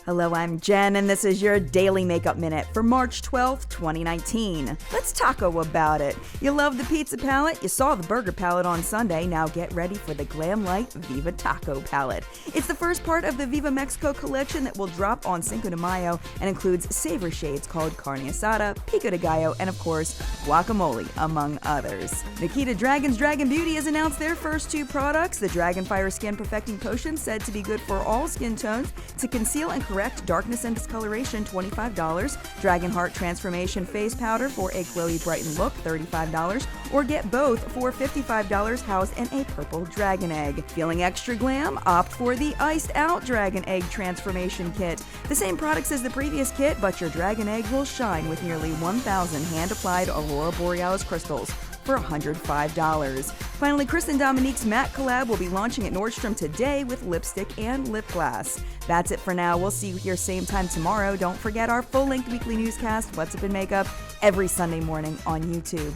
Hello, I'm Jen, and this is your Daily Makeup Minute for March 12th, 2019. Let's taco about it. You love the pizza palette? You saw the burger palette on Sunday. Now get ready for the Glamlite Viva Taco palette. It's the first part of the Viva Mexico collection that will drop on Cinco de Mayo and includes savor shades called carne asada, pico de gallo, and of course, guacamole, among others. Nikita Dragun's Dragun Beauty has announced their first two products, the Dragon Fire Skin Perfecting Potion, said to be good for all skin tones, to conceal and correct darkness and discoloration, $25. Dragon Heart Transformation Face Powder for a glowy, brightened look, $35. Or get both for $55, housed in a purple dragon egg. Feeling extra glam? Opt for the Iced Out Dragon Egg Transformation Kit. The same products as the previous kit, but your dragon egg will shine with nearly 1,000 hand-applied Aurora Borealis crystals for $105. Finally, Christen Dominique's matte collab will be launching at Nordstrom today with lipstick and lip gloss. That's it for now. We'll see you here same time tomorrow. Don't forget our full-length weekly newscast, What's Up in Makeup, every Sunday morning on YouTube.